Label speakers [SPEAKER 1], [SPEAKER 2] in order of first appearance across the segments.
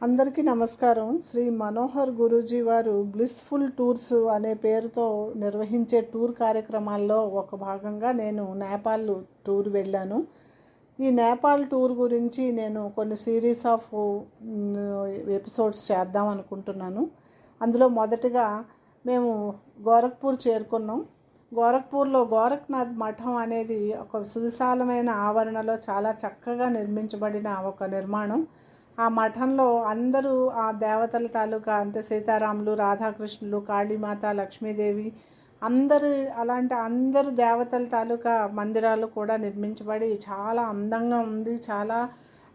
[SPEAKER 1] అందరికీ నమస్కారం. శ్రీ మనోహర్ గురూజీ వారు బ్లిస్ఫుల్ టూర్స్ అనే పేరుతో నిర్వహించే టూర్ కార్యక్రమాల్లో ఒక భాగంగా నేను నేపాల్ టూర్ వెళ్ళాను. ఈ నేపాల్ టూర్ గురించి నేను కొన్ని సిరీస్ ఆఫ్ ఎపిసోడ్స్ చేద్దాం అనుకుంటున్నాను. అందులో మొదటిగా మేము గోరఖ్పూర్ చేరుకున్నాం. గోరఖ్పూర్లో గోరఖ్నాథ్ మఠం అనేది ఒక సువిశాలమైన ఆవరణలో చాలా చక్కగా నిర్మించబడిన ఒక నిర్మాణం. ఆ మఠంలో అందరూ ఆ దేవతల తాలూకా అంటే సీతారాములు, రాధాకృష్ణులు, కాళీమాత, లక్ష్మీదేవి అందరు దేవతల తాలూకా మందిరాలు కూడా నిర్మించబడి చాలా అందంగా ఉంది. చాలా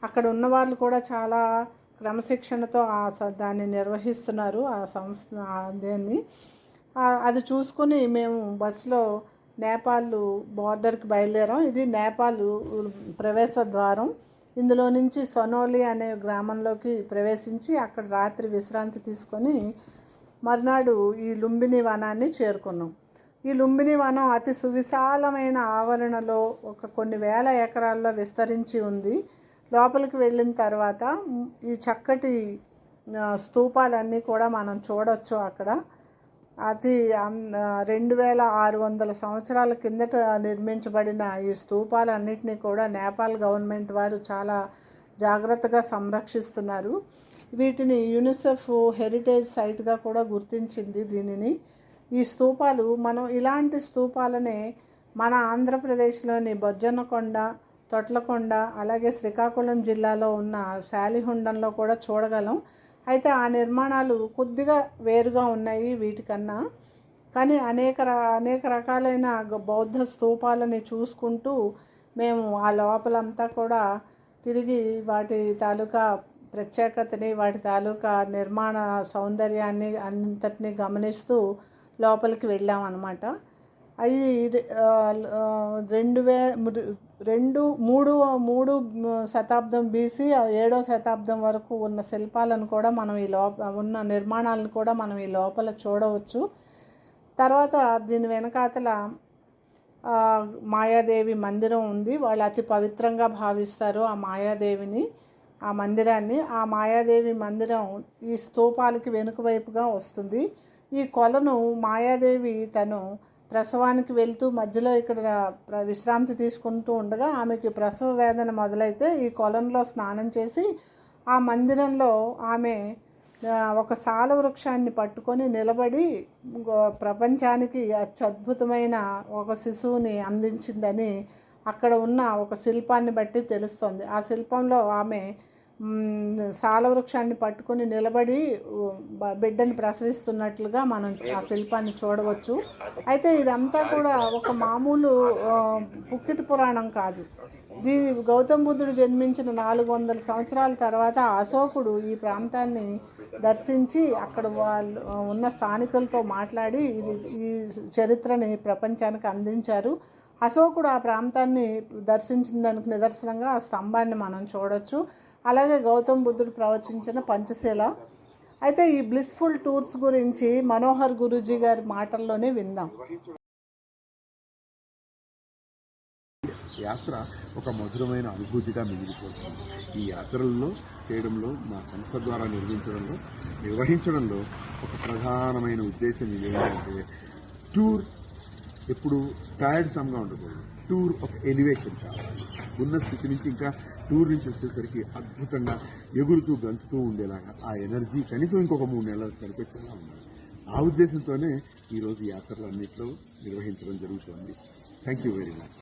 [SPEAKER 1] అక్కడ ఉన్న వాళ్ళు కూడా చాలా క్రమశిక్షణతో దాన్ని నిర్వహిస్తున్నారు. ఆ సంస్థ దాన్ని అది చూసుకుని మేము బస్సులో నేపాల్ బార్డర్కి బయలుదేరాం. ఇది నేపాల్ ప్రవేశ ద్వారం. ఇందులో నుంచి సొనోలి అనే గ్రామంలోకి ప్రవేశించి అక్కడ రాత్రి విశ్రాంతి తీసుకొని మర్నాడు ఈ లుంబిని వనాన్ని చేరుకున్నాం. ఈ లుంబిని వనం అతి సువిశాలమైన ఆవరణలో కొన్ని వేల ఎకరాల్లో విస్తరించి ఉంది. లోపలికి వెళ్ళిన తర్వాత ఈ చక్కటి స్తూపాలన్నీ కూడా మనం చూడవచ్చు. అక్కడ అది 2600 సంవత్సరాల కిందట నిర్మించబడిన ఈ స్తూపాలన్నింటినీ కూడా నేపాల్ గవర్నమెంట్ వారు చాలా జాగ్రత్తగా సంరక్షిస్తున్నారు. వీటిని యునిసెఫ్ హెరిటేజ్ సైట్గా కూడా గుర్తించింది దీనిని. ఈ స్తూపాలు మనం ఇలాంటి స్తూపాలనే మన ఆంధ్రప్రదేశ్లోని బొజ్జన్నకొండ, తొట్లకొండ, అలాగే శ్రీకాకుళం జిల్లాలో ఉన్న శాలిహుండంలో కూడా చూడగలం. అయితే ఆ నిర్మాణాలు కొద్దిగా వేరుగా ఉన్నాయి వీటికన్నా. కానీ అనేక రకాలైన బౌద్ధ స్తూపాలని చూసుకుంటూ మేము ఆ లోపలంతా కూడా తిరిగి వాటి తాలూకా ప్రత్యేకతని, వాటి తాలూకా నిర్మాణ సౌందర్యాన్ని అంతటినీ గమనిస్తూ లోపలికి వెళ్ళామన్నమాట. అవి 3వ శతాబ్దం బీసీ 7వ శతాబ్దం వరకు ఉన్న శిల్పాలను కూడా మనం ఉన్న నిర్మాణాలను కూడా మనం ఈ లోపల చూడవచ్చు. తర్వాత దీని వెనకాతల మాయాదేవి మందిరం ఉంది. వాళ్ళు అతి పవిత్రంగా భావిస్తారు ఆ మాయాదేవిని, ఆ మందిరాన్ని. ఆ మాయాదేవి మందిరం ఈ స్తూపాలకి వెనుక వైపుగా వస్తుంది. ఈ కొలను మాయాదేవి తను ప్రసవానికి వెళ్తూ మధ్యలో ఇక్కడ విశ్రాంతి తీసుకుంటూ ఉండగా ఆమెకి ప్రసవ వేదన మొదలైతే ఈ కొలంలో స్నానం చేసి ఆ మందిరంలో ఆమె ఒక సాల వృక్షాన్ని పట్టుకొని నిలబడి ప్రపంచానికి అత్యద్భుతమైన ఒక శిశువుని అందించిందని అక్కడ ఉన్న ఒక శిల్పాన్ని బట్టి తెలుస్తోంది. ఆ శిల్పంలో ఆమె సాలవృక్షాన్ని పట్టుకొని నిలబడి బిడ్డని ప్రసవిస్తున్నట్లుగా మనం ఆ శిల్పాన్ని చూడవచ్చు. అయితే ఇదంతా కూడా ఒక మామూలు పుక్కిటి పురాణం కాదు. గౌతమ బుద్ధుడు జన్మించిన 400 సంవత్సరాల తర్వాత అశోకుడు ఈ ప్రాంతాన్ని దర్శించి అక్కడ వాళ్ళు ఉన్న స్థానికులతో మాట్లాడి ఈ చరిత్రని ప్రపంచానికి అందించారు. అశోకుడు ఆ ప్రాంతాన్ని దర్శించిన దానికి నిదర్శనంగా ఆ స్తంభాన్ని మనం చూడవచ్చు. అలాగే గౌతమ బుద్ధుడు ప్రవచించిన పంచశీల. అయితే ఈ బ్లిస్ఫుల్ టూర్స్ గురించి మనోహర్ గురూజీ గారి మాటల్లోనే విందాం.
[SPEAKER 2] యాత్ర ఒక మధురమైన అనుభూతిగా మిగిలిపోతుంది. ఈ యాత్రల్లో చేయడంలో మా సంస్థ ద్వారా నిర్వహించడంలో ఒక ప్రధానమైన ఉద్దేశం ఇదేంటంటే టూర్ ఎప్పుడు టైర్డ్ సమ్గా ఉండకూడదు. టూర్ ఒక ఎలివేషన్ కావాలి. ఉన్న స్థితి నుంచి ఇంకా టూర్ నుంచి వచ్చేసరికి అద్భుతంగా ఎగురుతూ గంతుతూ ఉండేలాగా ఆ ఎనర్జీ కనీసం ఇంకొక 3 నెలలు కనిపించేలా ఉండాలి. ఆ ఉద్దేశంతోనే ఈరోజు యాత్రలు అన్నింటిలో నిర్వహించడం జరుగుతుంది. Thank you very much.